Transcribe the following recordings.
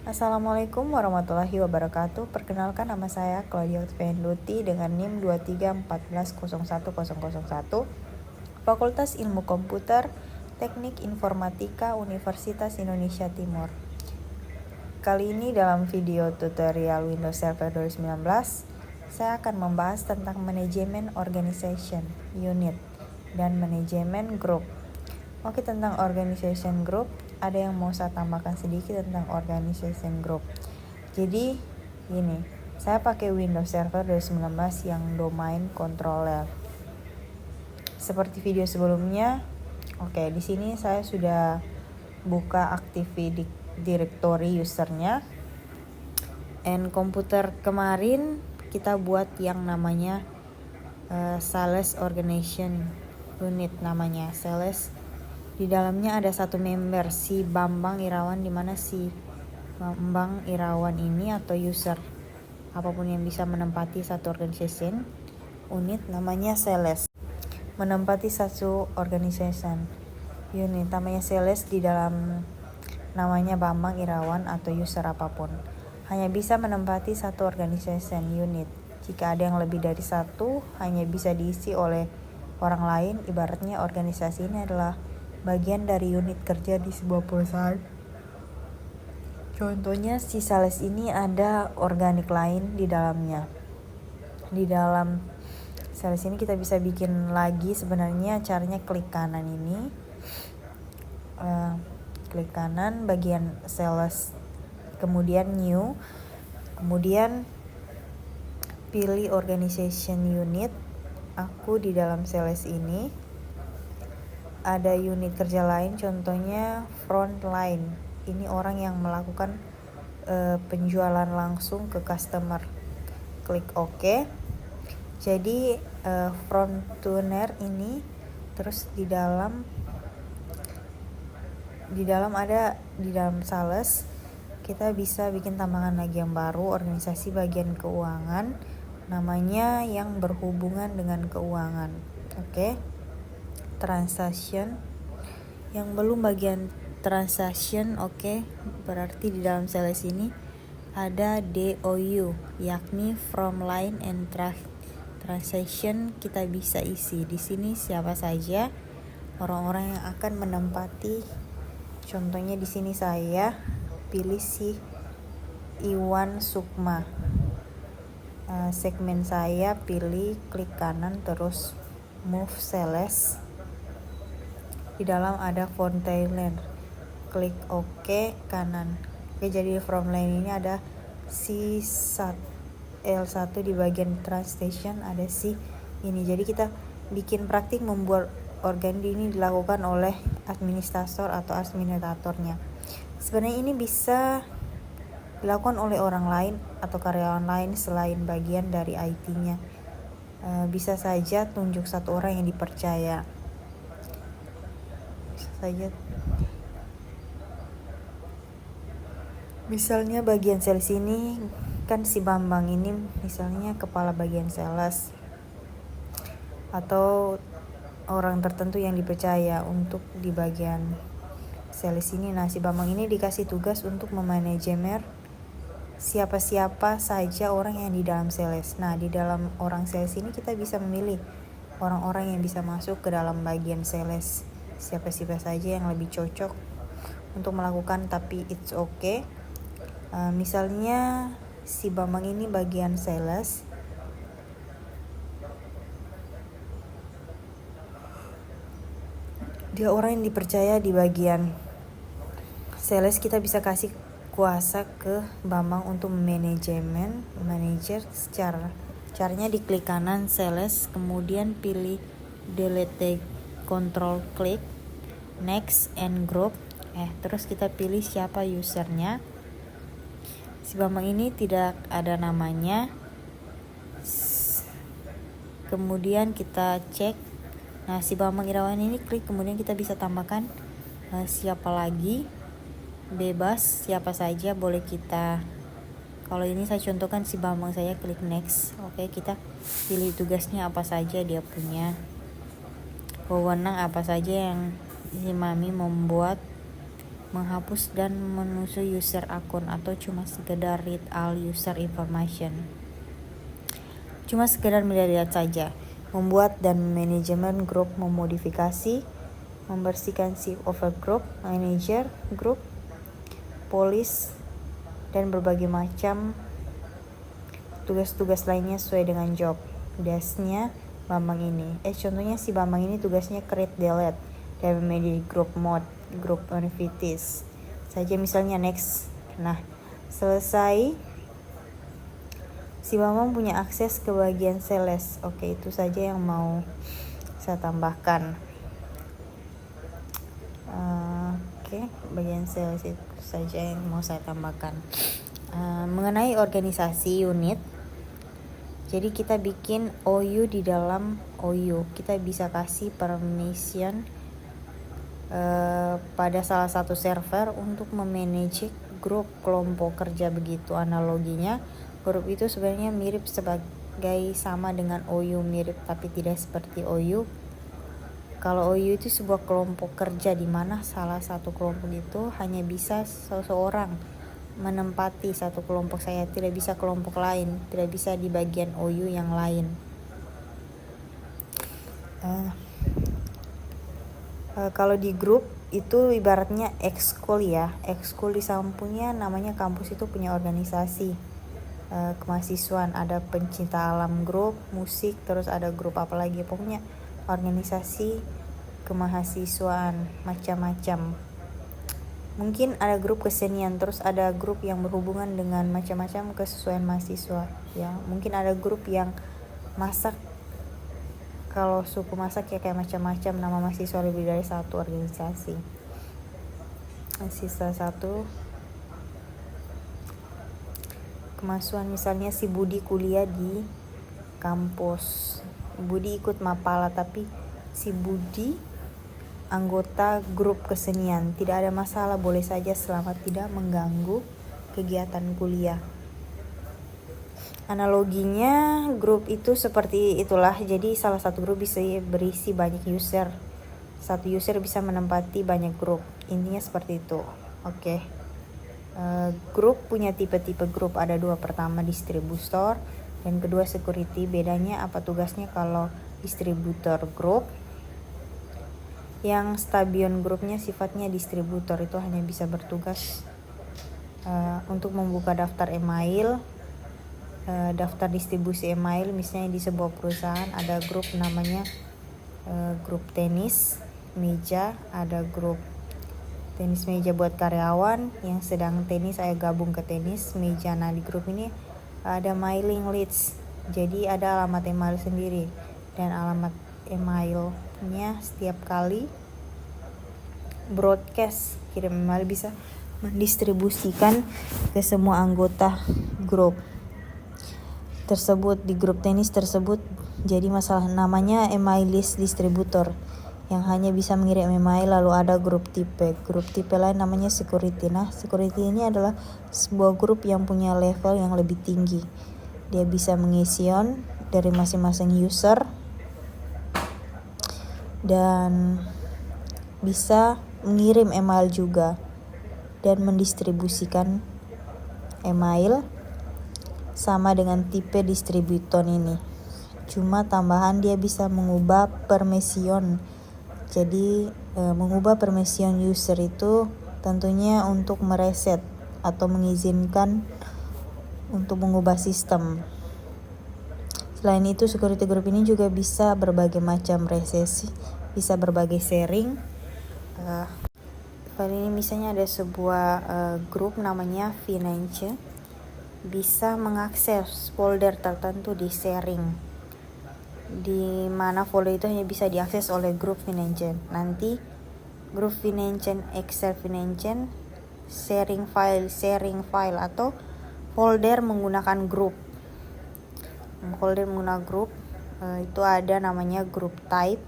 Assalamualaikum warahmatullahi wabarakatuh. Perkenalkan, nama saya Claudia Otvenduti dengan NIM 23140101, Fakultas Ilmu Komputer, Teknik Informatika, Universitas Indonesia Timur. Kali ini dalam video tutorial Windows Server 2019, saya akan membahas tentang manajemen organization unit dan manajemen group. Oke, tentang organization group, ada yang mau saya tambahkan sedikit tentang organization group. Jadi gini, saya pakai Windows Server 2019 yang domain controller. Seperti video sebelumnya, oke, di sini saya sudah buka Active Directory usernya. And komputer kemarin kita buat yang namanya sales organization unit, namanya sales. Di dalamnya ada satu member, si Bambang Irawan, di mana si Bambang Irawan ini atau user apapun yang bisa menempati satu organization unit namanya sales. Menempati satu organization unit namanya sales, di dalam namanya Bambang Irawan atau user apapun hanya bisa menempati satu organization unit. Jika ada yang lebih dari satu, hanya bisa diisi oleh orang lain. Ibaratnya organisasi ini adalah bagian dari unit kerja di sebuah perusahaan. Contohnya si sales ini ada organik lain di dalamnya. Di dalam sales ini kita bisa bikin lagi, sebenarnya caranya klik kanan ini, klik kanan bagian sales, kemudian new, kemudian pilih organization unit. Aku di dalam sales ini ada unit kerja lain, contohnya front line. Ini orang yang melakukan penjualan langsung ke customer. Klik OK. Jadi frontliner ini, terus di dalam sales kita bisa bikin tambahan lagi yang baru, organisasi bagian keuangan, namanya yang berhubungan dengan keuangan. Oke. Transaction yang belum bagian transaction, oke. Berarti di dalam sales ini ada DOU, yakni from line and transaction. Kita bisa isi di sini siapa saja orang-orang yang akan menempati. Contohnya di sini saya pilih si Iwan Sukma. Segmen saya pilih, klik kanan, terus move sales. Di dalam ada frontliner, klik OK kanan. Oke, jadi from line ini ada si L1, di bagian transaction ada si ini. Jadi kita bikin praktik membuat organ ini dilakukan oleh administrator atau administratornya. Sebenarnya ini bisa dilakukan oleh orang lain atau karyawan lain selain bagian dari IT-nya. Bisa saja tunjuk satu orang yang dipercaya. Saja misalnya bagian sales ini kan si Bambang ini misalnya kepala bagian sales atau orang tertentu yang dipercaya untuk di bagian sales ini. Nah, si Bambang ini dikasih tugas untuk memanajemen siapa-siapa saja orang yang di dalam sales. Nah, di dalam orang sales ini kita bisa memilih orang-orang yang bisa masuk ke dalam bagian sales, siapa-siapa saja yang lebih cocok untuk melakukan, tapi it's okay. Misalnya si Bambang ini bagian sales, dia orang yang dipercaya di bagian sales. Kita bisa kasih kuasa ke Bambang untuk manajer caranya diklik kanan sales, kemudian pilih delete, control klik next and group. Terus kita pilih siapa usernya. Si Bambang ini tidak ada namanya. Kemudian kita cek. Nah, si Bambang Irawan ini klik, kemudian kita bisa tambahkan siapa lagi, bebas siapa saja boleh kita. Kalau ini saya contohkan si Bambang, saya klik next. Oke, kita pilih tugasnya apa saja dia punya, wewenang apa saja yang si Mami membuat menghapus dan menusuk user akun, atau cuma sekedar read all user information. Cuma sekedar melihat saja, membuat dan manajemen grup, memodifikasi, membersihkan shift over group, manager grup, police, dan berbagai macam tugas-tugas lainnya sesuai dengan job desk-nya Bambang ini. Contohnya si Bambang ini tugasnya create, delete, dan manage group mode, group activities saja, misalnya next. Nah, selesai, si Bambang punya akses ke bagian sales. Oke, itu saja yang mau saya tambahkan. Bagian sales itu saja yang mau saya tambahkan. Mengenai organisasi unit, jadi kita bikin OU di dalam OU. Kita bisa kasih permission pada salah satu server untuk memanage grup kelompok kerja. Begitu analoginya, grup itu sebenarnya mirip sebagai sama dengan OU, mirip tapi tidak seperti OU. Kalau OU itu sebuah kelompok kerja di mana salah satu kelompok itu hanya bisa seseorang menempati satu kelompok saya, tidak bisa kelompok lain, tidak bisa di bagian OU yang lain. Kalau di grup itu ibaratnya ekskul ya, ekskul di sampingnya namanya kampus itu punya organisasi kemahasiswaan, ada pencinta alam grup, musik, terus ada grup apa lagi, pokoknya organisasi kemahasiswaan macam-macam. Mungkin ada grup kesenian, terus ada grup yang berhubungan dengan macam-macam kesesuaian mahasiswa ya. Mungkin ada grup yang masak, kalau suku masak ya kayak macam-macam nama mahasiswa, lebih dari satu organisasi. Sisa satu kemahasiswaan, misalnya si Budi kuliah di kampus, Budi ikut Mapala, tapi si Budi anggota grup kesenian, tidak ada masalah, boleh saja selama tidak mengganggu kegiatan kuliah. Analoginya grup itu seperti itulah, jadi salah satu grup bisa berisi banyak user, satu user bisa menempati banyak grup, intinya seperti itu. Oke. Grup punya tipe-tipe grup, ada dua, pertama distributor dan kedua security. Bedanya apa tugasnya? Kalau distributor grup, yang Stabion grupnya sifatnya distributor, itu hanya bisa bertugas untuk membuka daftar email, daftar distribusi email. Misalnya di sebuah perusahaan ada grup namanya grup tenis meja, ada grup tenis meja buat karyawan yang sedang tenis, saya gabung ke tenis meja. Nah, di grup ini ada mailing list, jadi ada alamat email sendiri, dan alamat emailnya setiap kali broadcast kirim email bisa mendistribusikan ke semua anggota grup tersebut. Di grup tenis tersebut jadi masalah namanya email list distributor yang hanya bisa mengirim email. Lalu ada grup tipe lain namanya security. Nah, security ini adalah sebuah grup yang punya level yang lebih tinggi, dia bisa mengision dari masing-masing user dan bisa mengirim email juga dan mendistribusikan email, sama dengan tipe distributor ini. Cuma tambahan dia bisa mengubah permission. Jadi mengubah permission user itu tentunya untuk mereset atau mengizinkan untuk mengubah sistem. Selain itu, security group ini juga bisa berbagai macam resesi, bisa berbagai sharing. Kali ini misalnya ada sebuah grup namanya finance, bisa mengakses folder tertentu di sharing, di mana folder itu hanya bisa diakses oleh grup finance. Nanti grup finance, Excel finance, sharing file atau folder menggunakan grup. Folder menggunakan grup itu ada namanya grup type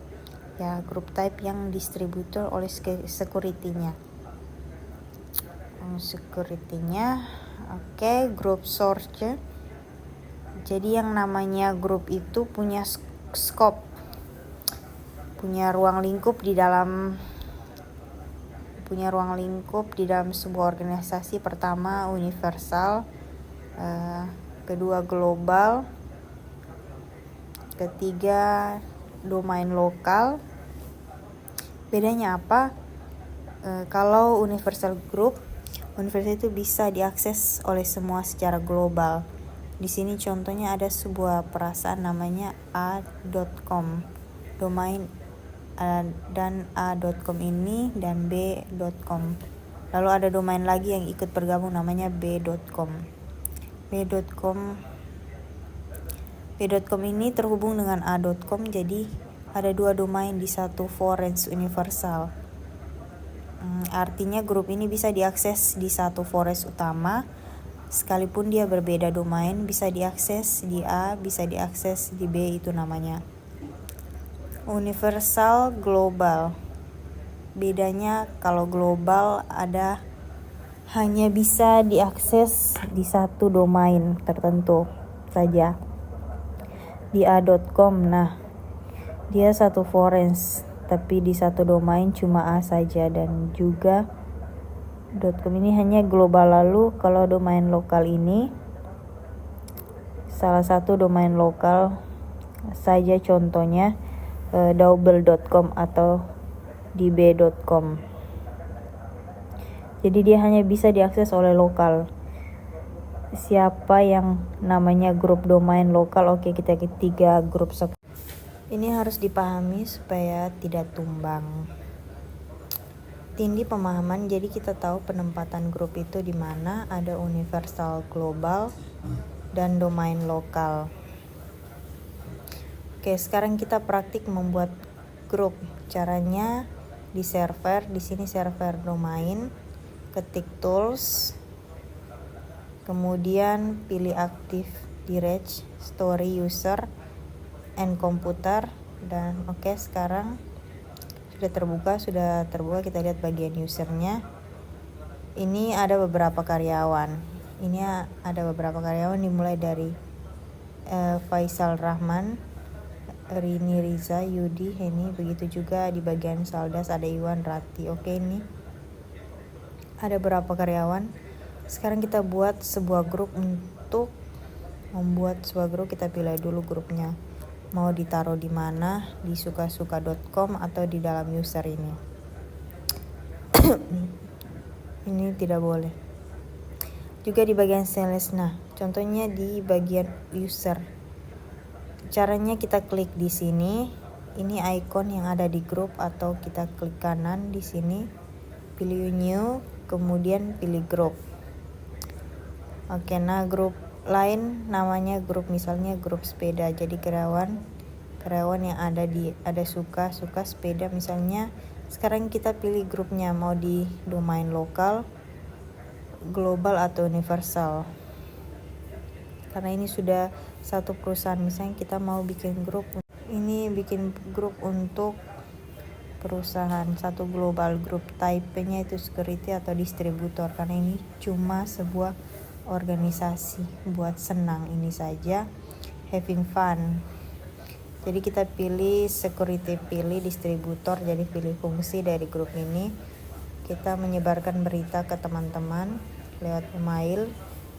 ya, grup type yang distributor oleh security-nya. Oke, grup source. Jadi yang namanya grup itu punya scope, punya ruang lingkup di dalam punya ruang lingkup di dalam sebuah organisasi. Pertama universal, kedua global, ketiga domain lokal. Bedanya apa? Kalau universal group itu bisa diakses oleh semua secara global. Di sini contohnya ada sebuah perasaan namanya a.com, domain dan a.com ini dan b.com. Lalu ada domain lagi yang ikut bergabung namanya b.com. B.com ini terhubung dengan a.com, jadi ada dua domain di satu forest universal. Artinya grup ini bisa diakses di satu forest utama, sekalipun dia berbeda domain, bisa diakses di A, bisa diakses di B, itu namanya universal global. Bedanya kalau global hanya bisa diakses di satu domain tertentu saja. Di a.com, nah dia satu forest, tapi di satu domain cuma A saja, dan juga .com ini hanya global. Lalu kalau domain lokal ini salah satu domain lokal saja, contohnya double.com atau db.com. Jadi dia hanya bisa diakses oleh lokal. Siapa yang namanya grup domain lokal? Oke, kita ketiga grup. Ini harus dipahami supaya tidak tumbang. Tindih pemahaman, jadi kita tahu penempatan grup itu di mana. Ada universal, global, dan domain lokal. Oke, sekarang kita praktik membuat grup. Caranya di server, di sini server domain, ketik tools, kemudian pilih active directory, story user, and komputer, dan oke, sekarang sudah terbuka. Kita lihat bagian usernya. Ini ada beberapa karyawan. Dimulai dari Faisal Rahman, Rini Riza, Yudi, Heni. Begitu juga di bagian Saldas ada Iwan, Rati. Oke, ini ada berapa karyawan. Sekarang kita buat sebuah grup. Untuk membuat sebuah grup, kita pilih dulu grupnya. Mau ditaruh di mana, di sukasuka.com atau di dalam user ini. Ini tidak boleh. Juga di bagian sales. Nah, contohnya di bagian user. Caranya kita klik di sini. Ini icon yang ada di grup, atau kita klik kanan di sini, pilih new, kemudian pilih grup. Oke, nah grup lain namanya grup, misalnya grup sepeda. Jadi karyawan yang ada suka sepeda misalnya. Sekarang kita pilih grupnya, mau di domain lokal, global, atau universal. Karena ini sudah satu perusahaan, misalnya kita mau bikin grup. Ini bikin grup untuk perusahaan, satu global grup. Type-nya itu security atau distributor, karena ini cuma sebuah organisasi buat senang ini saja, having fun. Jadi kita pilih security, pilih distributor, jadi pilih fungsi dari grup ini. Kita menyebarkan berita ke teman-teman lewat email.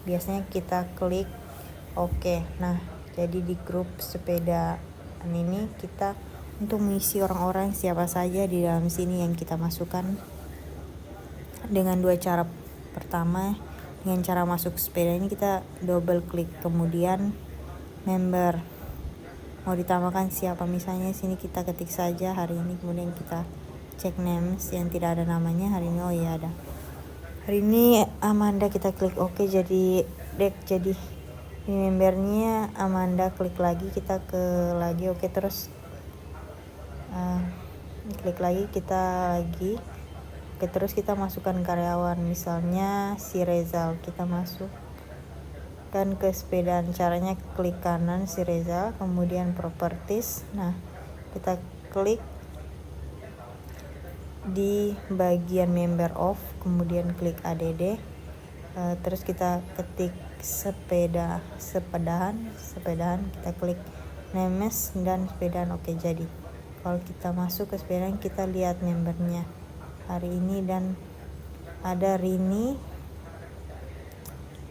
Biasanya kita klik oke. Nah, jadi di grup sepeda ini kita untuk mengisi orang-orang siapa saja di dalam sini yang kita masukkan dengan dua cara. Pertama, dengan cara masuk sepeda ini kita double klik, kemudian member. Mau ditambahkan siapa, misalnya sini kita ketik saja hari ini, kemudian kita cek names yang tidak ada namanya. Hari ini ada. Hari ini Amanda, kita klik oke, jadi membernya Amanda. Klik lagi, kita ke lagi oke, terus klik lagi, kita lagi oke, terus kita masukkan karyawan, misalnya si Rezal. Kita masuk dan ke sepedaan. Caranya klik kanan si Rezal, kemudian properties. Nah, kita klik di bagian member of, kemudian klik add, terus kita ketik sepedaan, kita klik names dan sepedaan. Oke, jadi kalau kita masuk ke sepedaan, kita lihat membernya. hari ini, dan ada Rini,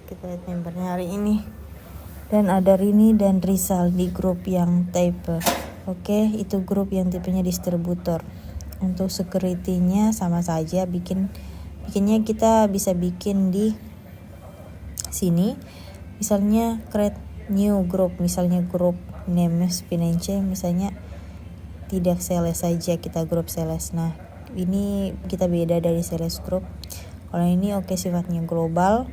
kita lihat membernya hari ini, dan ada Rini dan Rizal di grup yang type. Oke, itu grup yang tipenya distributor. Untuk security-nya sama saja, bikinnya kita bisa bikin di sini, misalnya create new group, misalnya grup name Spinence, misalnya tidak sales saja, kita grup sales. Nah, ini kita beda dari sales group. Kalau ini oke, sifatnya global.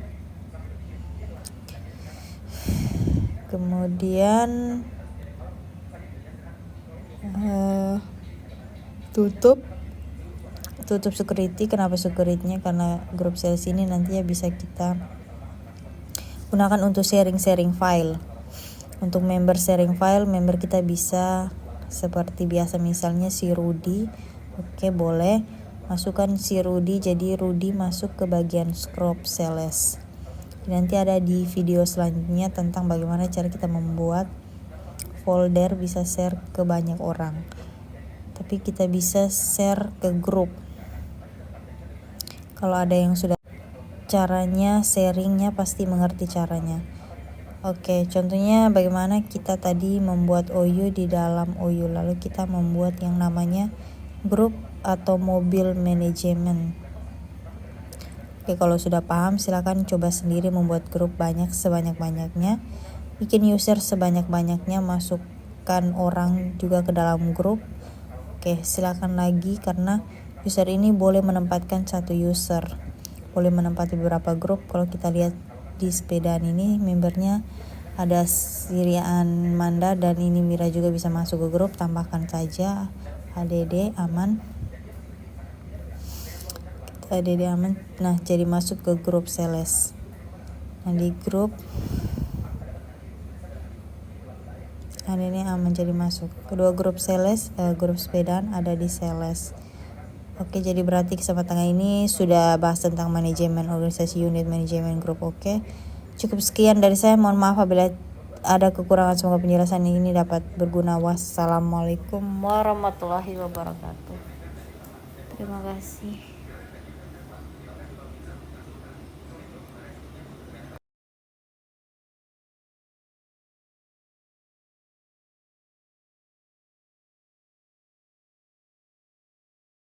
Kemudian tutup security. Kenapa security-nya? Karena grup sales ini nantinya bisa kita gunakan untuk sharing file. Untuk member sharing file, member kita bisa seperti biasa, misalnya si Rudy. Oke, boleh masukkan si Rudy, jadi Rudy masuk ke bagian grup sales. Nanti ada di video selanjutnya tentang bagaimana cara kita membuat folder bisa share ke banyak orang. Tapi kita bisa share ke grup. Kalau ada yang sudah caranya sharingnya pasti mengerti caranya. Oke, contohnya bagaimana kita tadi membuat OU di dalam OU, lalu kita membuat yang namanya grup atau mobil manajemen. Oke, kalau sudah paham silakan coba sendiri membuat grup sebanyak-banyaknya, bikin user sebanyak-banyaknya, masukkan orang juga ke dalam grup. Oke, silakan lagi, karena user ini boleh menempatkan satu user, boleh menempati beberapa grup. Kalau kita lihat di sepedaan ini, membernya ada Sirian Manda dan ini Mira juga bisa masuk ke grup. Tambahkan saja ADD aman. Nah, jadi masuk ke grup sales. Nah, di grup ini aman, jadi masuk. Kedua grup sales, grup sepedaan ada di sales. Oke, jadi berarti kesempatan ini sudah bahas tentang manajemen organisasi, unit manajemen grup. Oke, cukup sekian dari saya. Mohon maaf apabila ada kekurangan. Semoga penjelasan ini dapat berguna. Wassalamualaikum warahmatullahi wabarakatuh. Terima kasih.